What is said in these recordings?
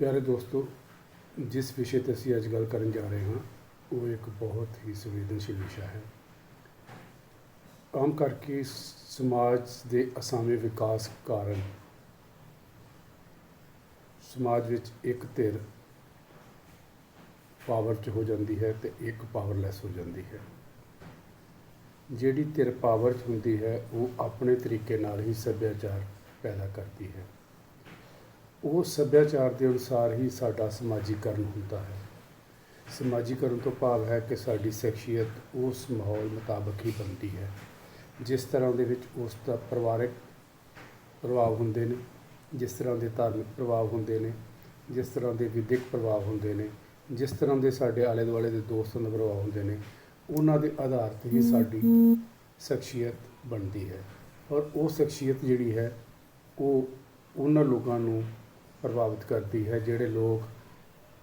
प्यारे दोस्तों, जिस विषय ते ਅਸੀਂ ਅੱਜ ਗੱਲ ਕਰਨ ਜਾ ਰਹੇ ਹਾਂ ਉਹ ਇੱਕ ਬਹੁਤ ਹੀ ਸੰਵੇਦਨਸ਼ੀਲ ਵਿਸ਼ਾ ਹੈ। ਆਮ ਕਰਕੇ ਸਮਾਜ ਦੇ ਅਸਾਵੇਂ ਵਿਕਾਸ ਕਾਰਨ ਸਮਾਜ ਵਿੱਚ ਇੱਕ ਧਿਰ ਪਾਵਰ 'ਚ ਹੋ ਜਾਂਦੀ ਹੈ ਅਤੇ ਇੱਕ ਪਾਵਰਲੈਸ ਹੋ ਜਾਂਦੀ ਹੈ। ਜਿਹੜੀ ਧਿਰ ਪਾਵਰ 'ਚ ਹੁੰਦੀ ਹੈ ਉਹ ਆਪਣੇ ਤਰੀਕੇ ਨਾਲ ਹੀ ਸੱਭਿਆਚਾਰ ਪੈਦਾ ਕਰਦੀ ਹੈ। ਉਹ ਸੱਭਿਆਚਾਰ ਦੇ ਅਨੁਸਾਰ ਹੀ ਸਾਡਾ ਸਮਾਜੀਕਰਨ ਹੁੰਦਾ ਹੈ। ਸਮਾਜੀਕਰਨ ਤੋਂ ਭਾਵ ਹੈ ਕਿ ਸਾਡੀ ਸ਼ਖਸੀਅਤ ਉਸ ਮਾਹੌਲ ਮੁਤਾਬਕ ਹੀ ਬਣਦੀ ਹੈ। ਜਿਸ ਤਰ੍ਹਾਂ ਦੇ ਵਿੱਚ ਉਸ ਦਾ ਪਰਿਵਾਰਕ ਪ੍ਰਭਾਵ ਹੁੰਦੇ ਨੇ, ਜਿਸ ਤਰ੍ਹਾਂ ਦੇ ਧਾਰਮਿਕ ਪ੍ਰਭਾਵ ਹੁੰਦੇ ਨੇ, ਜਿਸ ਤਰ੍ਹਾਂ ਦੇ ਵਿਦਿਅਕ ਪ੍ਰਭਾਵ ਹੁੰਦੇ ਨੇ, ਜਿਸ ਤਰ੍ਹਾਂ ਦੇ ਸਾਡੇ ਆਲੇ ਦੁਆਲੇ ਦੇ ਦੋਸਤਾਂ ਦੇ ਪ੍ਰਭਾਵ ਹੁੰਦੇ ਨੇ, ਉਹਨਾਂ ਦੇ ਆਧਾਰ 'ਤੇ ਹੀ ਸਾਡੀ ਸ਼ਖਸੀਅਤ ਬਣਦੀ ਹੈ। ਔਰ ਉਹ ਸ਼ਖਸੀਅਤ ਜਿਹੜੀ ਹੈ ਉਹ ਉਹਨਾਂ ਲੋਕਾਂ ਨੂੰ ਪ੍ਰਭਾਵਿਤ ਕਰਦੀ ਹੈ ਜਿਹੜੇ ਲੋਕ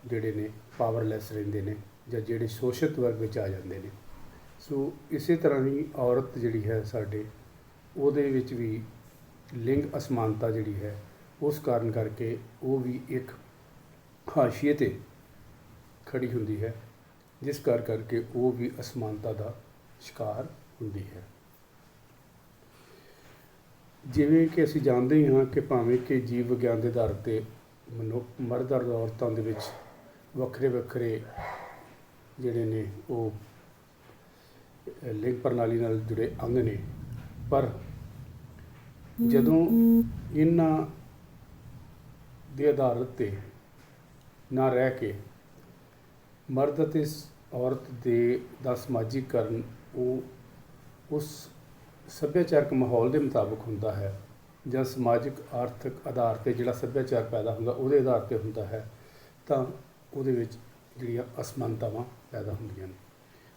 ਜਿਹੜੇ ਨੇ ਪਾਵਰਲੈਸ ਰਹਿੰਦੇ ਨੇ ਜਾਂ ਜਿਹੜੇ ਸ਼ੋਸ਼ਿਤ ਵਰਗ ਵਿੱਚ ਆ ਜਾਂਦੇ ਨੇ। ਸੋ ਇਸੇ ਤਰ੍ਹਾਂ ਹੀ ਔਰਤ ਜਿਹੜੀ ਹੈ ਸਾਡੇ ਉਹਦੇ ਵਿੱਚ ਵੀ ਲਿੰਗ ਅਸਮਾਨਤਾ ਜਿਹੜੀ ਹੈ ਉਸ ਕਾਰਨ ਕਰਕੇ ਉਹ ਵੀ ਇੱਕ ਹਾਸ਼ੀਏ 'ਤੇ ਖੜੀ ਹੁੰਦੀ ਹੈ, ਜਿਸ ਕਰਕੇ ਉਹ ਵੀ ਅਸਮਾਨਤਾ ਦਾ ਸ਼ਿਕਾਰ ਹੁੰਦੀ ਹੈ। ਜਿਵੇਂ ਕਿ ਅਸੀਂ ਜਾਣਦੇ ਹੀ ਹਾਂ ਕਿ ਭਾਵੇਂ ਕਿ ਜੀਵ ਵਿਗਿਆਨ ਦੇ ਆਧਾਰ 'ਤੇ ਮਰਦ ਔਰ ਔਰਤਾਂ ਦੇ ਵਿੱਚ ਵੱਖਰੇ ਵੱਖਰੇ ਜਿਹੜੇ ਨੇ ਉਹ ਲਿੰਗ ਪ੍ਰਣਾਲੀ ਨਾਲ ਜੁੜੇ ਅੰਗ ਨੇ, ਪਰ ਜਦੋਂ ਇਹਨਾਂ ਦੇ ਆਧਾਰ 'ਤੇ ਨਾ ਰਹਿ ਕੇ ਮਰਦ ਅਤੇ ਔਰਤ ਦਾ ਸਮਾਜੀਕਰਨ ਉਹ ਉਸ ਸੱਭਿਆਚਾਰਕ ਮਾਹੌਲ ਦੇ ਮੁਤਾਬਕ ਹੁੰਦਾ ਹੈ ਜਾਂ ਸਮਾਜਿਕ ਆਰਥਿਕ ਆਧਾਰ 'ਤੇ ਜਿਹੜਾ ਸੱਭਿਆਚਾਰ ਪੈਦਾ ਹੁੰਦਾ ਉਹਦੇ ਆਧਾਰ 'ਤੇ ਹੁੰਦਾ ਹੈ, ਤਾਂ ਉਹਦੇ ਵਿੱਚ ਜਿਹੜੀਆਂ ਅਸਮਾਨਤਾਵਾਂ ਪੈਦਾ ਹੁੰਦੀਆਂ ਨੇ।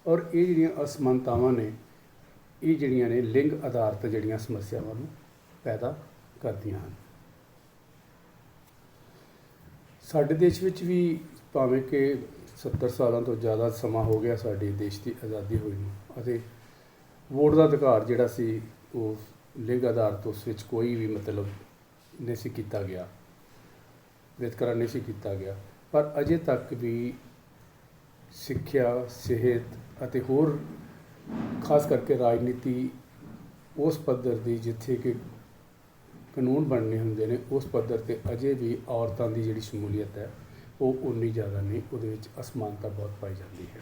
ਔਰ ਇਹ ਜਿਹੜੀਆਂ ਅਸਮਾਨਤਾਵਾਂ ਨੇ ਇਹ ਜਿਹੜੀਆਂ ਨੇ ਲਿੰਗ ਆਧਾਰਿਤ ਜਿਹੜੀਆਂ ਸਮੱਸਿਆਵਾਂ ਨੂੰ ਪੈਦਾ ਕਰਦੀਆਂ ਹਨ। ਸਾਡੇ ਦੇਸ਼ ਵਿੱਚ ਵੀ ਭਾਵੇਂ ਕਿ 70 ਸਾਲਾਂ ਤੋਂ ਜ਼ਿਆਦਾ ਸਮਾਂ ਹੋ ਗਿਆ ਸਾਡੇ ਦੇਸ਼ ਦੀ ਆਜ਼ਾਦੀ ਹੋਈ ਨੂੰ, ਅਤੇ ਵੋਟ ਦਾ ਅਧਿਕਾਰ ਜਿਹੜਾ ਸੀ ਉਹ ਲਿੰਗ ਆਧਾਰਿਤ ਉਸ ਵਿੱਚ ਕੋਈ ਵੀ ਮਤਲਬ ਨਹੀਂ ਸੀ ਕੀਤਾ ਗਿਆ, ਵਿਤਕਰਾ ਨਹੀਂ ਸੀ ਕੀਤਾ ਗਿਆ। ਪਰ ਅਜੇ ਤੱਕ ਵੀ ਸਿੱਖਿਆ, ਸਿਹਤ ਅਤੇ ਹੋਰ ਖਾਸ ਕਰਕੇ ਰਾਜਨੀਤੀ ਉਸ ਪੱਧਰ ਦੀ ਜਿੱਥੇ ਕਿ ਕਾਨੂੰਨ ਬਣਨੇ ਹੁੰਦੇ ਨੇ ਉਸ ਪੱਧਰ 'ਤੇ ਅਜੇ ਵੀ ਔਰਤਾਂ ਦੀ ਜਿਹੜੀ ਸ਼ਮੂਲੀਅਤ ਹੈ ਉਹ ਉਨੀ ਜ਼ਿਆਦਾ ਨਹੀਂ, ਉਹਦੇ ਵਿੱਚ ਅਸਮਾਨਤਾ ਬਹੁਤ ਪਾਈ ਜਾਂਦੀ ਹੈ।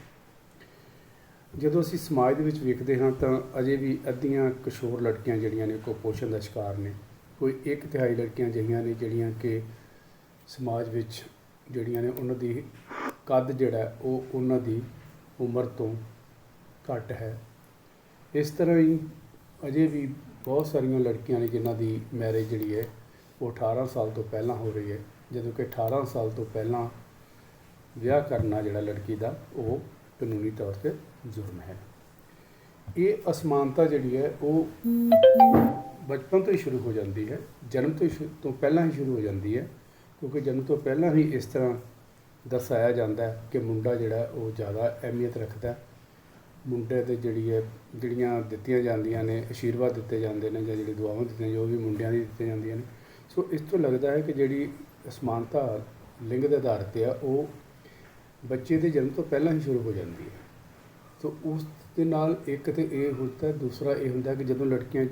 ਜਦੋਂ ਅਸੀਂ ਸਮਾਜ ਦੇ ਵਿੱਚ ਵੇਖਦੇ ਹਾਂ ਤਾਂ ਅਜੇ ਵੀ ਅੱਧੀਆਂ ਕਿਸ਼ੋਰ ਲੜਕੀਆਂ ਜਿਹੜੀਆਂ ਨੇ ਕੁਪੋਸ਼ਣ ਦਾ ਸ਼ਿਕਾਰ ਨੇ। ਕੋਈ 1/3 ਲੜਕੀਆਂ ਅਜਿਹੀਆਂ ਨੇ ਜਿਹੜੀਆਂ ਕਿ ਸਮਾਜ ਵਿੱਚ ਜਿਹੜੀਆਂ ਨੇ ਉਹਨਾਂ ਦੀ ਕੱਦ ਜਿਹੜਾ ਉਹ ਉਹਨਾਂ ਦੀ ਉਮਰ ਤੋਂ ਘੱਟ ਹੈ। ਇਸ ਤਰ੍ਹਾਂ ਹੀ ਅਜੇ ਵੀ ਬਹੁਤ ਸਾਰੀਆਂ ਲੜਕੀਆਂ ਨੇ ਜਿਨ੍ਹਾਂ ਦੀ ਮੈਰਿਜ ਜਿਹੜੀ ਹੈ ਉਹ 18 ਸਾਲ ਤੋਂ ਪਹਿਲਾਂ ਹੋ ਰਹੀ ਹੈ, ਜਦੋਂ ਕਿ 18 ਸਾਲ ਤੋਂ ਪਹਿਲਾਂ ਵਿਆਹ ਕਰਨਾ ਜਿਹੜਾ ਲੜਕੀ ਦਾ ਉਹ ਕਾਨੂੰਨੀ ਤੌਰ 'ਤੇ ਜੁਰਮ ਹੈ। ਇਹ ਅਸਮਾਨਤਾ ਜਿਹੜੀ ਹੈ ਉਹ ਬਚਪਨ ਤੋਂ ਹੀ ਸ਼ੁਰੂ ਹੋ ਜਾਂਦੀ ਹੈ, ਜਨਮ ਤੋਂ ਪਹਿਲਾਂ ਹੀ ਸ਼ੁਰੂ ਹੋ ਜਾਂਦੀ ਹੈ, ਕਿਉਂਕਿ ਜਨਮ ਤੋਂ ਪਹਿਲਾਂ ਹੀ ਇਸ ਤਰ੍ਹਾਂ ਦਰਸਾਇਆ ਜਾਂਦਾ ਹੈ ਕਿ ਮੁੰਡਾ ਜਿਹੜਾ ਉਹ ਜ਼ਿਆਦਾ ਅਹਿਮੀਅਤ ਰੱਖਦਾ। ਮੁੰਡੇ 'ਤੇ ਜਿਹੜੀਆਂ ਦਿੱਤੀਆਂ ਜਾਂਦੀਆਂ ਨੇ, ਆਸ਼ੀਰਵਾਦ ਦਿੱਤੇ ਜਾਂਦੇ ਨੇ ਜਾਂ ਜਿਹੜੀ ਦੁਆਵਾਂ ਦਿੱਤੀਆਂ ਜੋ ਵੀ ਮੁੰਡਿਆਂ ਦੀ ਦਿੱਤੀਆਂ ਜਾਂਦੀਆਂ ਨੇ। ਸੋ ਇਸ ਤੋਂ ਲੱਗਦਾ ਹੈ ਕਿ ਜਿਹੜੀ ਅਸਮਾਨਤਾ ਲਿੰਗ ਦੇ ਆਧਾਰ 'ਤੇ ਆ ਉਹ ਬੱਚੇ ਦੇ ਜਨਮ ਤੋਂ ਪਹਿਲਾਂ ਹੀ ਸ਼ੁਰੂ ਹੋ ਜਾਂਦੀ ਹੈ। ਸੋ ਉਸ ਦੇ ਨਾਲ ਇੱਕ ਤਾਂ ਇਹ ਹੁੰਦਾ, ਦੂਸਰਾ ਇਹ ਹੁੰਦਾ ਕਿ ਜਦੋਂ ਲੜਕੀਆਂ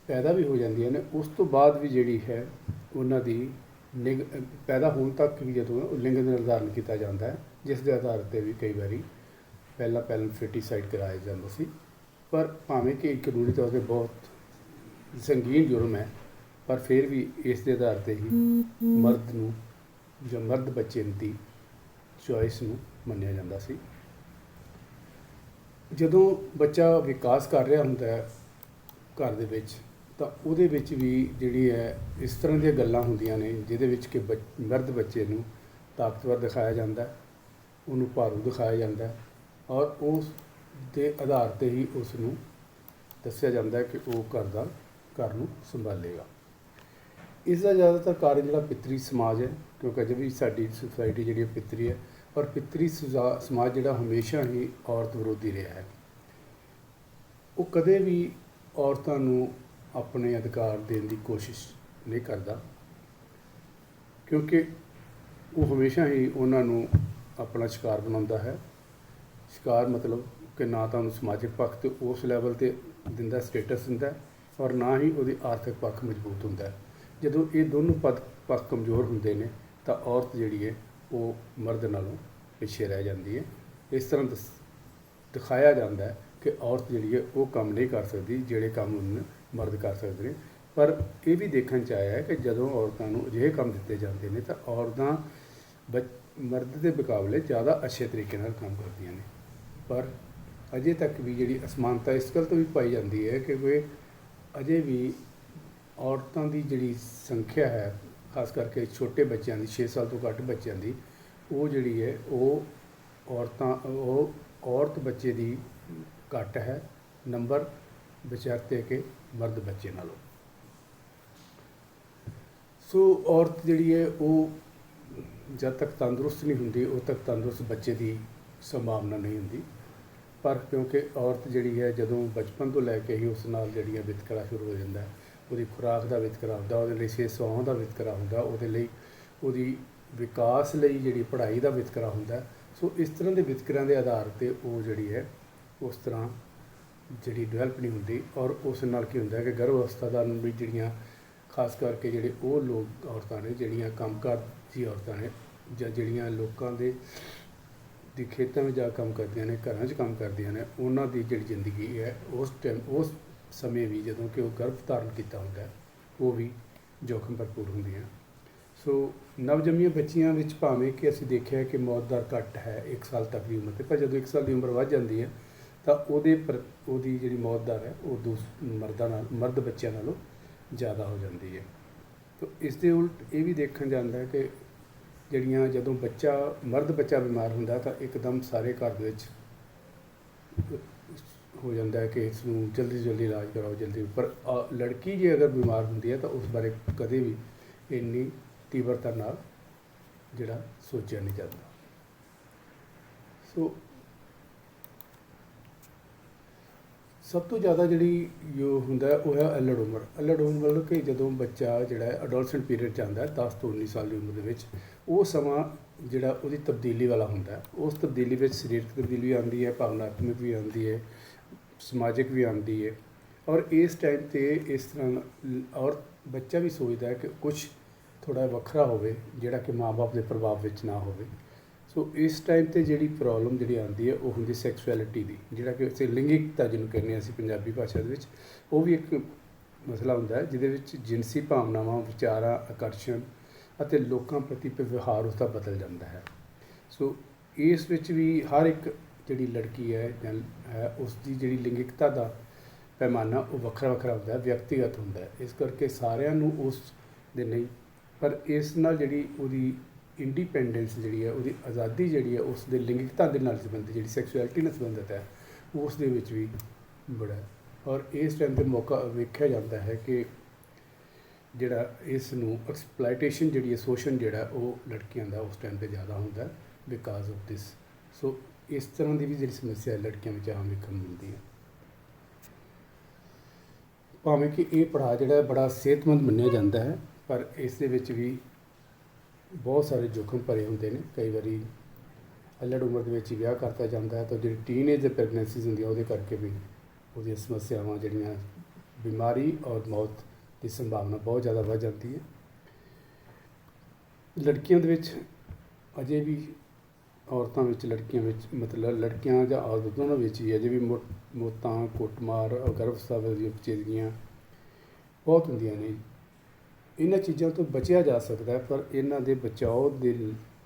ਪੈਦਾ ਵੀ ਹੋ ਜਾਂਦੀਆਂ ਨੇ ਉਸ ਤੋਂ ਬਾਅਦ ਵੀ ਜਿਹੜੀ ਹੈ ਉਹਨਾਂ ਦੀ ਲਿੰਗ ਪੈਦਾ ਹੋਣ ਤੱਕ ਵੀ ਜਦੋਂ ਲਿੰਗ ਦਾ ਨਿਰਧਾਰਨ ਕੀਤਾ ਜਾਂਦਾ ਹੈ, ਜਿਸ ਦੇ ਆਧਾਰ 'ਤੇ ਵੀ ਕਈ ਵਾਰੀ ਪਹਿਲਾਂ ਫੈਟੀਸਾਈਡ ਕਰਾਇਆ ਜਾਂਦਾ ਸੀ। ਪਰ ਭਾਵੇਂ ਕਿ ਕਾਨੂੰਨੀ ਤੌਰ 'ਤੇ ਬਹੁਤ ਸੰਗੀਨ ਜੁਰਮ ਹੈ, ਪਰ ਫਿਰ ਵੀ ਇਸ ਦੇ ਆਧਾਰ 'ਤੇ ਹੀ ਮਰਦ ਨੂੰ ਜਾਂ ਮਰਦ ਬੱਚੇ ਦੀ ਚੋਇਸ ਨੂੰ ਮੰਨਿਆ ਜਾਂਦਾ ਸੀ। ਜਦੋਂ ਬੱਚਾ ਵਿਕਾਸ ਕਰ ਰਿਹਾ ਹੁੰਦਾ ਹੈ ਘਰ ਦੇ ਵਿੱਚ, ਤਾਂ ਉਹਦੇ ਵਿੱਚ ਵੀ ਜਿਹੜੀ ਹੈ ਇਸ ਤਰ੍ਹਾਂ ਦੀਆਂ ਗੱਲਾਂ ਹੁੰਦੀਆਂ ਨੇ ਜਿਹਦੇ ਵਿੱਚ ਕਿ ਮਰਦ ਬੱਚੇ ਨੂੰ ਤਾਕਤਵਰ ਦਿਖਾਇਆ ਜਾਂਦਾ, ਉਹਨੂੰ ਭਾਰੂ ਦਿਖਾਇਆ ਜਾਂਦਾ, ਔਰ ਉਸ ਦੇ ਆਧਾਰ 'ਤੇ ਹੀ ਉਸ ਨੂੰ ਦੱਸਿਆ ਜਾਂਦਾ ਕਿ ਉਹ ਘਰ ਨੂੰ ਸੰਭਾਲੇਗਾ। ਇਸ ਦਾ ਜ਼ਿਆਦਾਤਰ ਕਾਰਨ ਜਿਹੜਾ ਪਿਤਰੀ ਸਮਾਜ ਹੈ, ਕਿਉਂਕਿ ਅਜੇ ਵੀ ਸਾਡੀ ਸੁਸਾਇਟੀ ਜਿਹੜੀ ਪਿਤਰੀ ਹੈ, ਔਰ ਪਿਤਰੀ ਸਮਾਜ ਜਿਹੜਾ ਹਮੇਸ਼ਾ ਹੀ ਔਰਤ ਵਿਰੋਧੀ ਰਿਹਾ ਹੈ। ਉਹ ਕਦੇ ਵੀ ਔਰਤਾਂ ਨੂੰ ਆਪਣੇ ਅਧਿਕਾਰ ਦੇਣ ਦੀ ਕੋਸ਼ਿਸ਼ ਨਹੀਂ ਕਰਦਾ। ਕਿਉਂਕਿ ਉਹ ਹਮੇਸ਼ਾ ਹੀ ਉਹਨਾਂ ਨੂੰ ਆਪਣਾ ਸ਼ਿਕਾਰ ਬਣਾਉਂਦਾ ਹੈ। ਸ਼ਿਕਾਰ ਮਤਲਬ ਕਿ ਨਾ ਤਾਂ ਉਹਨੂੰ ਸਮਾਜਿਕ ਪੱਖ 'ਤੇ ਉਸ ਲੈਵਲ 'ਤੇ ਦਿੰਦਾ, ਸਟੇਟਸ ਦਿੰਦਾ, ਔਰ ਨਾ ਹੀ ਉਹਦੀ ਆਰਥਿਕ ਪੱਖ ਮਜ਼ਬੂਤ ਹੁੰਦਾ। ਜਦੋਂ ਇਹ ਦੋਨੋਂ ਪੱਖ ਕਮਜ਼ੋਰ ਹੁੰਦੇ ਨੇ ਤਾਂ ਔਰਤ ਜਿਹੜੀ ਹੈ ਉਹ ਮਰਦ ਨਾਲੋਂ ਪਿੱਛੇ ਰਹਿ ਜਾਂਦੀ ਹੈ। ਇਸ ਤਰ੍ਹਾਂ ਦਿਖਾਇਆ ਜਾਂਦਾ ਹੈ ਕਿ ਔਰਤ ਜਿਹੜੀ ਹੈ ਉਹ ਕੰਮ ਨਹੀਂ ਕਰ ਸਕਦੀ ਜਿਹੜੇ ਕੰਮ ਉਹਨੂੰ ਮਰਦ ਕਰ ਸਕਦੇ ਨੇ। ਪਰ ਇਹ ਵੀ ਦੇਖਣ 'ਚ ਆਇਆ ਹੈ ਕਿ ਜਦੋਂ ਔਰਤਾਂ ਨੂੰ ਅਜਿਹੇ ਕੰਮ ਦਿੱਤੇ ਜਾਂਦੇ ਨੇ ਤਾਂ ਔਰਤਾਂ ਮਰਦ ਦੇ ਮੁਕਾਬਲੇ ਜ਼ਿਆਦਾ ਅੱਛੇ ਤਰੀਕੇ ਨਾਲ ਕੰਮ ਕਰਦੀਆਂ ਨੇ। ਪਰ ਅਜੇ ਤੱਕ ਵੀ ਜਿਹੜੀ ਅਸਮਾਨਤਾ ਇਸ ਗੱਲ ਤੋਂ ਵੀ ਪਾਈ ਜਾਂਦੀ ਹੈ ਕਿ ਕੋਈ ਅਜੇ ਵੀ ਔਰਤਾਂ ਦੀ ਜਿਹੜੀ ਸੰਖਿਆ ਹੈ, ਖਾਸ ਕਰਕੇ ਛੋਟੇ ਬੱਚਿਆਂ ਦੀ, 6 ਸਾਲ ਤੋਂ ਘੱਟ ਬੱਚਿਆਂ ਦੀ, ਉਹ ਜਿਹੜੀ ਹੈ ਉਹ ਔਰਤ ਬੱਚੇ ਦੀ ਘੱਟ ਹੈ ਨੰਬਰ, ਬਸ਼ਰਤੇ ਕਿ ਮਰਦ ਬੱਚੇ ਨਾਲੋਂ। ਸੋ ਔਰਤ ਜਿਹੜੀ ਹੈ ਉਹ ਜਦ ਤੱਕ ਤੰਦਰੁਸਤ ਨਹੀਂ ਹੁੰਦੀ ਉਦੋਂ ਤੱਕ ਤੰਦਰੁਸਤ ਬੱਚੇ ਦੀ ਸੰਭਾਵਨਾ ਨਹੀਂ ਹੁੰਦੀ। ਪਰ ਕਿਉਂਕਿ ਔਰਤ ਜਿਹੜੀ ਹੈ ਜਦੋਂ ਬਚਪਨ ਤੋਂ ਲੈ ਕੇ ਹੀ ਉਸ ਨਾਲ ਜਿਹੜੀ ਹੈ ਵਿਤਕਰਾ ਸ਼ੁਰੂ ਹੋ ਜਾਂਦਾ, ਉਹਦੀ ਖੁਰਾਕ ਦਾ ਵਿਤਕਰਾ ਹੁੰਦਾ, ਉਹਦੇ ਲਈ ਸਿਹਤ ਦਾ ਵਿਤਕਰਾ ਹੁੰਦਾ, ਉਹਦੇ ਲਈ ਉਹਦੀ ਵਿਕਾਸ ਲਈ ਜਿਹੜੀ ਪੜ੍ਹਾਈ ਦਾ ਵਿਤਕਰਾ ਹੁੰਦਾ। ਸੋ ਇਸ ਤਰ੍ਹਾਂ ਦੇ ਵਿਤਕਰਿਆਂ ਦੇ ਆਧਾਰ 'ਤੇ ਉਹ ਜਿਹੜੀ ਹੈ ਉਸ ਤਰ੍ਹਾਂ ਜਿਹੜੀ ਡਿਵੈਲਪ ਨਹੀਂ ਹੁੰਦੀ। ਔਰ ਉਸ ਨਾਲ ਕੀ ਹੁੰਦਾ ਕਿ ਗਰਭ ਅਵਸਥਾ ਦਾ ਵੀ ਜਿਹੜੀਆਂ ਖਾਸ ਕਰਕੇ ਜਿਹੜੇ ਉਹ ਲੋਕ ਔਰਤਾਂ ਨੇ ਜਿਹੜੀਆਂ ਕੰਮਕਾਰ ਦੀ ਔਰਤਾਂ ਨੇ ਜਾਂ ਜਿਹੜੀਆਂ ਲੋਕਾਂ ਦੇ ਖੇਤਾਂ ਵਿੱਚ ਜਾ ਕੰਮ ਕਰਦੀਆਂ ਨੇ, ਘਰਾਂ 'ਚ ਕੰਮ ਕਰਦੀਆਂ ਨੇ, ਉਹਨਾਂ ਦੀ ਜਿਹੜੀ ਜ਼ਿੰਦਗੀ ਹੈ ਉਸ ਸਮੇਂ ਵੀ ਜਦੋਂ ਕਿ ਉਹ ਗਰਭ ਧਾਰਨ ਕੀਤਾ ਹੁੰਦਾ ਉਹ ਵੀ ਜੋਖਮ ਭਰਪੂਰ ਹੁੰਦੀਆਂ। ਸੋ ਨਵਜੰਮੀਆਂ ਬੱਚੀਆਂ ਵਿੱਚ ਭਾਵੇਂ ਕਿ ਅਸੀਂ ਦੇਖਿਆ ਕਿ ਮੌਤ ਦਰ ਘੱਟ ਹੈ 1 ਸਾਲ ਤੱਕ ਦੀ ਉਮਰ 'ਤੇ, ਪਰ ਜਦੋਂ 1 ਸਾਲ ਦੀ ਉਮਰ ਵੱਧ ਜਾਂਦੀ ਹੈ ਤਾਂ ਉਹਦੀ ਜਿਹੜੀ ਮੌਤ ਦਰ ਹੈ ਉਹ ਮਰਦ ਬੱਚਿਆਂ ਨਾਲੋਂ ਜ਼ਿਆਦਾ ਹੋ ਜਾਂਦੀ ਹੈ। ਤਾਂ ਇਸ ਦੇ ਉਲਟ ਇਹ ਵੀ ਦੇਖਣ ਜਾਂਦਾ ਹੈ ਕਿ ਜਿਹੜੀਆਂ ਜਦੋਂ ਮਰਦ ਬੱਚਾ ਬਿਮਾਰ ਹੁੰਦਾ ਤਾਂ ਇੱਕਦਮ ਸਾਰੇ ਘਰ ਦੇ ਵਿੱਚ ਹੋ ਜਾਂਦਾ ਹੈ ਕਿ ਇਸ ਨੂੰ ਜਲਦੀ ਤੋਂ ਜਲਦੀ ਇਲਾਜ ਕਰਾਓ ਜਲਦੀ। ਪਰ ਲੜਕੀ ਜੇ ਅਗਰ ਬਿਮਾਰ ਹੁੰਦੀ ਹੈ ਤਾਂ ਉਸ ਬਾਰੇ ਕਦੇ ਵੀ ਇੰਨੀ ਤੀਬਰਤਾ ਨਾਲ ਜਿਹੜਾ ਸੋਚਿਆ ਨਹੀਂ ਜਾਂਦਾ। ਸੋ ਸਭ ਤੋਂ ਜ਼ਿਆਦਾ ਜਿਹੜੀ ਜੋ ਹੁੰਦਾ ਉਹ ਹੈ ਅਲੜ ਉਮਰ। ਮਤਲਬ ਕਿ ਜਦੋਂ ਬੱਚਾ ਜਿਹੜਾ ਹੈ ਅਡੋਲਸੈਂਟ ਪੀਰੀਅਡ 'ਚ ਆਉਂਦਾ 10 ਤੋਂ 19 ਸਾਲ ਦੀ ਉਮਰ ਦੇ ਵਿੱਚ, ਉਹ ਸਮਾਂ ਜਿਹੜਾ ਉਹਦੀ ਤਬਦੀਲੀ ਵਾਲਾ ਹੁੰਦਾ। ਉਸ ਤਬਦੀਲੀ ਵਿੱਚ ਸਰੀਰਕ ਤਬਦੀਲੀ ਵੀ ਆਉਂਦੀ ਹੈ, ਭਾਵਨਾਤਮਕ ਵੀ ਆਉਂਦੀ ਹੈ, ਸਮਾਜਿਕ ਵੀ ਆਉਂਦੀ ਹੈ। ਔਰ ਇਸ ਟਾਈਮ 'ਤੇ ਇਸ ਤਰ੍ਹਾਂ ਔਰ ਬੱਚਾ ਵੀ ਸੋਚਦਾ ਹੈ ਕਿ ਕੁਛ ਥੋੜ੍ਹਾ ਵੱਖਰਾ ਹੋਵੇ ਜਿਹੜਾ ਕਿ ਮਾਂ ਬਾਪ ਦੇ ਪ੍ਰਭਾਵ ਵਿੱਚ ਨਾ ਹੋਵੇ। ਸੋ ਇਸ ਟਾਈਮ 'ਤੇ ਜਿਹੜੀ ਪ੍ਰੋਬਲਮ ਜਿਹੜੀ ਆਉਂਦੀ ਹੈ ਉਹ ਹੁੰਦੀ ਸੈਕਸੁਐਲਿਟੀ ਦੀ, ਜਿਹੜਾ ਕਿ ਅਸੀਂ ਲਿੰਗਿਕਤਾ ਜਿਹਨੂੰ ਕਹਿੰਦੇ ਹਾਂ ਅਸੀਂ ਪੰਜਾਬੀ ਭਾਸ਼ਾ ਦੇ ਵਿੱਚ, ਉਹ ਵੀ ਇੱਕ ਮਸਲਾ ਹੁੰਦਾ ਹੈ ਜਿਹਦੇ ਵਿੱਚ ਜਿਨਸੀ ਭਾਵਨਾਵਾਂ, ਵਿਚਾਰਾਂ, ਆਕਰਸ਼ਣ ਅਤੇ ਲੋਕਾਂ ਪ੍ਰਤੀ ਵਿਵਹਾਰ ਉਸਦਾ ਬਦਲ ਜਾਂਦਾ ਹੈ। ਸੋ ਇਸ ਵਿੱਚ ਵੀ ਹਰ ਇੱਕ ਜਿਹੜੀ ਲੜਕੀ ਹੈ ਜਾਂ ਉਸ ਦੀ ਜਿਹੜੀ ਲਿੰਗਿਕਤਾ ਦਾ ਪੈਮਾਨਾ ਉਹ ਵੱਖਰਾ ਹੁੰਦਾ ਹੈ, ਵਿਅਕਤੀਗਤ ਹੁੰਦਾ ਹੈ। ਇਸ ਕਰਕੇ ਸਾਰਿਆਂ ਨੂੰ ਉਸ ਦੇ ਨਹੀਂ, ਪਰ ਇਸ ਨਾਲ ਜਿਹੜੀ ਉਹਦੀ ਇੰਡੀਪੈਂਡੈਂਸ ਜਿਹੜੀ ਹੈ, ਉਹਦੀ ਆਜ਼ਾਦੀ ਜਿਹੜੀ ਹੈ ਉਸ ਦੇ ਲਿੰਗਿਕਤਾ ਦੇ ਨਾਲ ਸੰਬੰਧਿਤ, ਜਿਹੜੀ ਸੈਕਸੁਐਲਿਟੀ ਨਾਲ ਸੰਬੰਧਿਤ ਹੈ, ਉਸ ਦੇ ਵਿੱਚ ਵੀ ਬੜਾ। ਔਰ ਇਸ ਟਾਈਮ 'ਤੇ ਮੌਕਾ ਵੇਖਿਆ ਜਾਂਦਾ ਹੈ ਕਿ ਜਿਹੜਾ ਇਸ ਨੂੰ ਐਕਸਪਲਾਈਟੇਸ਼ਨ ਜਿਹੜੀ ਹੈ, ਸ਼ੋਸ਼ਣ ਜਿਹੜਾ ਉਹ ਲੜਕੀਆਂ ਦਾ ਉਸ ਟਾਈਮ 'ਤੇ ਜ਼ਿਆਦਾ ਹੁੰਦਾ ਬਿਕਾਜ਼ ਆਫ ਦਿਸ। ਸੋ ਇਸ ਤਰ੍ਹਾਂ ਦੀ ਵੀ ਜਿਹੜੀ ਸਮੱਸਿਆ ਲੜਕੀਆਂ ਵਿੱਚ ਆਮ ਵੇਖਣ ਨੂੰ ਮਿਲਦੀ ਹੈ। ਭਾਵੇਂ ਕਿ ਇਹ ਪੜਾਅ ਜਿਹੜਾ ਬੜਾ ਸਿਹਤਮੰਦ ਮੰਨਿਆ ਜਾਂਦਾ ਹੈ, ਪਰ ਇਸ ਦੇ ਵਿੱਚ ਵੀ ਬਹੁਤ ਸਾਰੇ ਜੋਖਮ ਭਰੇ ਹੁੰਦੇ ਨੇ। ਕਈ ਵਾਰੀ ਅਲੜ ਉਮਰ ਦੇ ਵਿੱਚ ਹੀ ਵਿਆਹ ਕਰਤਾ ਜਾਂਦਾ ਹੈ ਤਾਂ ਜਿਹੜੀ ਟੀਨਏਜ ਦੇ ਪ੍ਰੈਗਨੈਂਸੀਜ਼ ਹੁੰਦੀਆਂ ਉਹਦੇ ਕਰਕੇ ਵੀ ਉਹਦੀਆਂ ਸਮੱਸਿਆਵਾਂ ਜਿਹੜੀਆਂ ਬਿਮਾਰੀ ਔਰ ਮੌਤ ਦੀ ਸੰਭਾਵਨਾ ਬਹੁਤ ਜ਼ਿਆਦਾ ਵੱਧ ਜਾਂਦੀ ਹੈ। ਲੜਕੀਆਂ ਦੇ ਵਿੱਚ ਅਜੇ ਵੀ ਔਰਤਾਂ ਵਿੱਚ, ਲੜਕੀਆਂ ਵਿੱਚ ਮਤਲਬ ਲੜਕੀਆਂ ਜਾਂ ਔਰਤਾਂ ਦੋਨਾਂ ਵਿੱਚ ਹੀ ਅਜੇ ਵੀ ਮੌਤਾਂ, ਕੁੱਟਮਾਰ, ਗਰਭ ਦੀਆਂ ਪੇਚੀਦਗੀਆਂ ਬਹੁਤ ਹੁੰਦੀਆਂ ਨੇ। ਇਹਨਾਂ ਚੀਜ਼ਾਂ ਤੋਂ ਬਚਿਆ ਜਾ ਸਕਦਾ ਹੈ, ਪਰ ਇਹਨਾਂ ਦੇ ਬਚਾਓ ਦੇ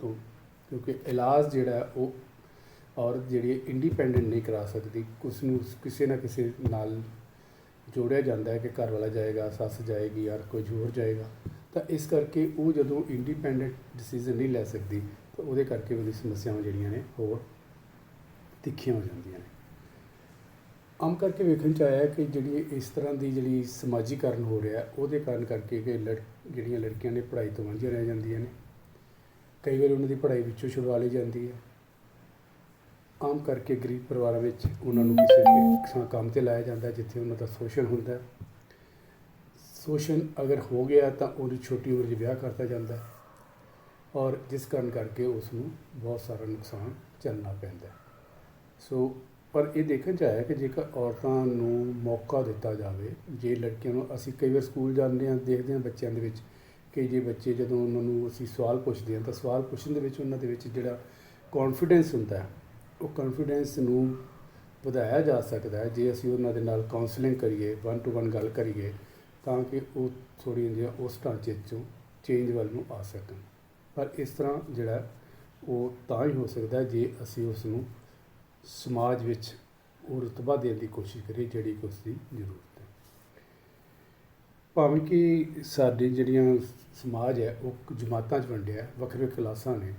ਤੋਂ ਕਿਉਂਕਿ ਇਲਾਜ ਜਿਹੜਾ ਉਹ ਔਰਤ ਜਿਹੜੀ ਇੰਡੀਪੈਂਡੈਂਟ ਨਹੀਂ ਕਰਾ ਸਕਦੀ, ਉਸ ਨੂੰ ਕਿਸੇ ਨਾ ਕਿਸੇ ਨਾਲ ਜੋੜਿਆ ਜਾਂਦਾ ਹੈ ਕਿ ਘਰ ਵਾਲਾ ਜਾਏਗਾ, ਸੱਸ ਜਾਏਗੀ, ਯਾਰ ਕੋਈ ਹੋਰ ਜਾਏਗਾ। ਤਾਂ ਇਸ ਕਰਕੇ ਉਹ ਜਦੋਂ ਇੰਡੀਪੈਂਡੈਂਟ ਡਿਸੀਜ਼ਨ ਨਹੀਂ ਲੈ ਸਕਦੀ ਤਾਂ ਉਹਦੇ ਕਰਕੇ ਉਹਦੀ ਸਮੱਸਿਆਵਾਂ ਜਿਹੜੀਆਂ ਨੇ ਹੋਰ ਤਿੱਖੀਆਂ ਹੋ ਜਾਂਦੀਆਂ ਨੇ। ਆਮ ਕਰਕੇ ਵੇਖਣ 'ਚ ਆਇਆ ਕਿ ਜਿਹੜੀ ਇਸ ਤਰ੍ਹਾਂ ਦੀ ਜਿਹੜੀ ਸਮਾਜੀਕਰਨ ਹੋ ਰਿਹਾ ਉਹਦੇ ਕਾਰਨ ਕਰਕੇ ਕਿ ਜਿਹੜੀਆਂ ਲੜਕੀਆਂ ਨੇ ਪੜ੍ਹਾਈ ਤੋਂ ਵਾਂਝੀਆਂ ਰਹਿ ਜਾਂਦੀਆਂ ਨੇ। ਕਈ ਵਾਰ ਉਹਨਾਂ ਦੀ ਪੜ੍ਹਾਈ ਵਿੱਚੋਂ ਛੁਡਵਾ ਲਈ ਜਾਂਦੀ ਹੈ। ਆਮ ਕਰਕੇ ਗਰੀਬ ਪਰਿਵਾਰਾਂ ਵਿੱਚ ਉਹਨਾਂ ਨੂੰ ਕਿਸੇ ਕੰਮ 'ਤੇ ਲਾਇਆ ਜਾਂਦਾ ਜਿੱਥੇ ਉਹਨਾਂ ਦਾ ਸ਼ੋਸ਼ਣ ਹੁੰਦਾ। ਸ਼ੋਸ਼ਣ ਅਗਰ ਹੋ ਗਿਆ ਤਾਂ ਉਹਦੀ ਛੋਟੀ ਉਮਰ 'ਚ ਵਿਆਹ ਕਰਤਾ ਜਾਂਦਾ। ਔਰ ਜਿਸ ਕਾਰਨ ਕਰਕੇ ਉਸ ਨੂੰ ਬਹੁਤ ਸਾਰਾ ਨੁਕਸਾਨ ਝੱਲਣਾ ਪੈਂਦਾ ਹੈ। ਸੋ ਪਰ ਇਹ ਦੇਖਣ 'ਚ ਆਇਆ ਕਿ ਜੇਕਰ ਔਰਤਾਂ ਨੂੰ ਮੌਕਾ ਦਿੱਤਾ ਜਾਵੇ, ਜੇ ਲੜਕੀਆਂ ਨੂੰ, ਅਸੀਂ ਕਈ ਵਾਰ ਸਕੂਲ ਜਾਂਦੇ ਹਾਂ, ਦੇਖਦੇ ਹਾਂ ਬੱਚਿਆਂ ਦੇ ਵਿੱਚ ਕਿ ਜੇ ਬੱਚੇ ਜਦੋਂ ਉਹਨਾਂ ਨੂੰ ਅਸੀਂ ਸਵਾਲ ਪੁੱਛਦੇ ਹਾਂ ਤਾਂ ਸਵਾਲ ਪੁੱਛਣ ਦੇ ਵਿੱਚ ਉਹਨਾਂ ਦੇ ਵਿੱਚ ਜਿਹੜਾ ਕੌਨਫੀਡੈਂਸ ਹੁੰਦਾ ਹੈ, ਉਹ ਕੌਨਫੀਡੈਂਸ ਨੂੰ ਵਧਾਇਆ ਜਾ ਸਕਦਾ ਹੈ ਜੇ ਅਸੀਂ ਉਹਨਾਂ ਦੇ ਨਾਲ ਕਾਉਂਸਲਿੰਗ ਕਰੀਏ, 1 to 1 ਗੱਲ ਕਰੀਏ, ਤਾਂ ਕਿ ਉਹ ਥੋੜ੍ਹੀਆਂ ਜਿਹੀਆਂ ਉਸ ਢਾਂਚੇ 'ਚੋਂ ਚੇਂਜ ਵੱਲ ਨੂੰ ਆ ਸਕਣ। ਪਰ ਇਸ ਤਰ੍ਹਾਂ ਜਿਹੜਾ ਉਹ ਤਾਂ ਹੀ ਹੋ ਸਕਦਾ ਜੇ ਅਸੀਂ ਉਸ ਨੂੰ ਸਮਾਜ ਵਿੱਚ ਉਹ ਰੁਤਬਾ ਦੇਣ ਦੀ ਕੋਸ਼ਿਸ਼ ਕਰੀਏ ਜਿਹੜੀ ਕਿ ਉਸ ਦੀ ਜ਼ਰੂਰਤ ਹੈ। ਭਾਵੇਂ ਕਿ ਸਾਡੀ ਜਿਹੜੀਆਂ ਸਮਾਜ ਹੈ ਉਹ ਜਮਾਤਾਂ 'ਚ ਵੰਡਿਆ, ਵੱਖਰੇ ਕਲਾਸਾਂ ਨੇ,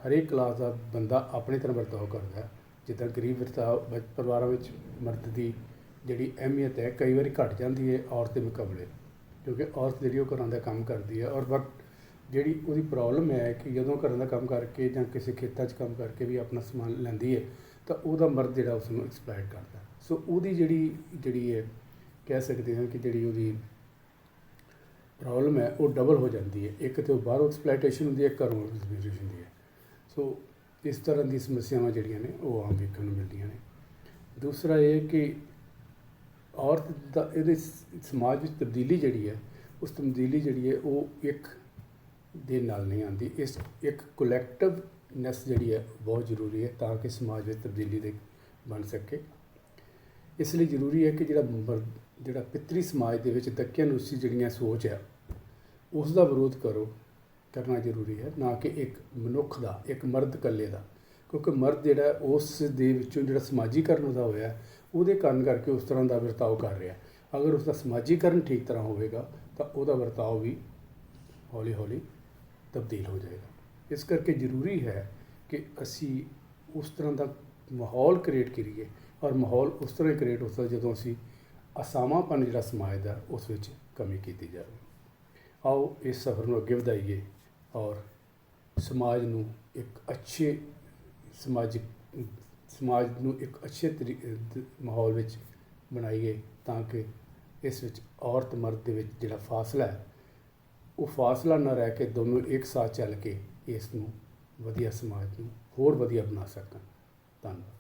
ਹਰੇਕ ਕਲਾਸ ਦਾ ਬੰਦਾ ਆਪਣੇ ਤਰ੍ਹਾਂ ਵਰਤਾਓ ਕਰਦਾ। ਜਿੱਦਾਂ ਗਰੀਬ ਪਰਿਵਾਰਾਂ ਵਿੱਚ ਮਰਦ ਦੀ ਜਿਹੜੀ ਅਹਿਮੀਅਤ ਹੈ ਕਈ ਵਾਰੀ ਘੱਟ ਜਾਂਦੀ ਹੈ ਔਰਤ ਦੇ ਮੁਕਾਬਲੇ, ਕਿਉਂਕਿ ਔਰਤ ਜਿਹੜੀ ਉਹ ਘਰਾਂ ਦਾ ਕੰਮ ਕਰਦੀ ਹੈ, ਔਰ ਬਟ ਜਿਹੜੀ ਉਹਦੀ ਪ੍ਰੋਬਲਮ ਹੈ ਕਿ ਜਦੋਂ ਘਰਾਂ ਦਾ ਕੰਮ ਕਰਕੇ ਜਾਂ ਕਿਸੇ ਖੇਤਾਂ 'ਚ ਕੰਮ ਕਰਕੇ ਵੀ ਆਪਣਾ ਸਮਾਨ ਲੈਂਦੀ ਹੈ ਤਾਂ ਉਹਦਾ ਮਰਦ ਜਿਹੜਾ ਉਸ ਨੂੰ ਐਕਸਪਲੋਇਟ ਕਰਦਾ। ਸੋ ਉਹਦੀ ਜਿਹੜੀ ਹੈ ਕਹਿ ਸਕਦੇ ਹਾਂ ਕਿ ਜਿਹੜੀ ਉਹਦੀ ਪ੍ਰੋਬਲਮ ਹੈ ਉਹ ਡਬਲ ਹੋ ਜਾਂਦੀ ਹੈ। ਇੱਕ ਤਾਂ ਉਹ ਬਾਹਰੋਂ ਐਕਸਪਲੋਇਟੇਸ਼ਨ ਹੁੰਦੀ ਹੈ, ਘਰੋਂ ਐਕਸਪਲੋਇਟੇਸ਼ਨ ਹੁੰਦੀ ਹੈ। ਸੋ ਇਸ ਤਰ੍ਹਾਂ ਦੀ ਸਮੱਸਿਆਵਾਂ ਜਿਹੜੀਆਂ ਨੇ ਉਹ ਆਮ ਵੇਖਣ ਨੂੰ ਮਿਲਦੀਆਂ ਨੇ। ਦੂਸਰਾ ਇਹ ਕਿ ਔਰਤ ਦਾ ਇਹਦੇ ਸਮਾਜ ਵਿੱਚ ਤਬਦੀਲੀ ਜਿਹੜੀ ਹੈ, ਉਸ ਤਬਦੀਲੀ ਜਿਹੜੀ ਹੈ ਉਹ ਇੱਕ ਦੇ ਨਾਲ ਨਹੀਂ ਆਉਂਦੀ। ਇਸ ਇੱਕ ਕਲੈਕਟਿਵਨੈਸ ਜਿਹੜੀ ਹੈ ਬਹੁਤ ਜ਼ਰੂਰੀ ਹੈ ਤਾਂ ਕਿ ਸਮਾਜ ਵਿੱਚ ਤਬਦੀਲੀ ਦੇ ਬਣ ਸਕੇ। ਇਸ ਲਈ ਜ਼ਰੂਰੀ ਹੈ ਕਿ ਜਿਹੜਾ ਪਿਤਰੀ ਸਮਾਜ ਦੇ ਵਿੱਚ ਦਕਿਆਨੂਸੀ ਜਿਹੜੀਆਂ ਸੋਚ ਹੈ ਉਸ ਦਾ ਵਿਰੋਧ ਕਰਨਾ ਜ਼ਰੂਰੀ ਹੈ, ਨਾ ਕਿ ਇੱਕ ਮਨੁੱਖ ਦਾ, ਇੱਕ ਮਰਦ ਇਕੱਲੇ ਦਾ। ਕਿਉਂਕਿ ਮਰਦ ਜਿਹੜਾ ਉਸ ਦੇ ਵਿੱਚੋਂ ਜਿਹੜਾ ਸਮਾਜੀਕਰਨ ਉਹਦਾ ਹੋਇਆ ਉਹਦੇ ਕਾਰਨ ਕਰਕੇ ਉਸ ਤਰ੍ਹਾਂ ਦਾ ਵਰਤਾਓ ਕਰ ਰਿਹਾ। ਅਗਰ ਉਸ ਦਾ ਸਮਾਜੀਕਰਨ ਠੀਕ ਤਰ੍ਹਾਂ ਹੋਵੇਗਾ ਤਾਂ ਉਹਦਾ ਵਰਤਾਓ ਵੀ ਹੌਲੀ ਹੌਲੀ ਤਬਦੀਲ ਹੋ ਜਾਏਗਾ। ਇਸ ਕਰਕੇ ਜ਼ਰੂਰੀ ਹੈ ਕਿ ਅਸੀਂ ਉਸ ਤਰ੍ਹਾਂ ਦਾ ਮਾਹੌਲ ਕ੍ਰੀਏਟ ਕਰੀਏ, ਔਰ ਮਾਹੌਲ ਉਸ ਤਰ੍ਹਾਂ ਹੀ ਕ੍ਰੀਏਟ ਹੋ ਸਕਦਾ ਜਦੋਂ ਅਸੀਂ ਅਸਾਮਾਪਨ ਜਿਹੜਾ ਸਮਾਜ ਦਾ ਉਸ ਵਿੱਚ ਕਮੀ ਕੀਤੀ ਜਾਵੇ। ਆਓ ਇਸ ਸਫ਼ਰ ਨੂੰ ਅੱਗੇ ਵਧਾਈਏ ਔਰ ਸਮਾਜ ਨੂੰ ਇੱਕ ਅੱਛੇ ਮਾਹੌਲ ਵਿੱਚ ਬਣਾਈਏ ਤਾਂ ਕਿ ਇਸ ਵਿੱਚ ਔਰਤ ਮਰਦ ਦੇ ਵਿੱਚ ਜਿਹੜਾ ਫਾਸਲਾ ਹੈ ਉਹ ਫਾਸਲਾ ਨਾ ਰਹਿ ਕੇ ਦੋਨੋਂ ਇੱਕ ਸਾਥ ਚੱਲ ਕੇ ਇਸ ਨੂੰ ਵਧੀਆ ਸਮਾਜ ਨੂੰ ਹੋਰ ਵਧੀਆ ਬਣਾ ਸਕਣ। ਧੰਨਵਾਦ।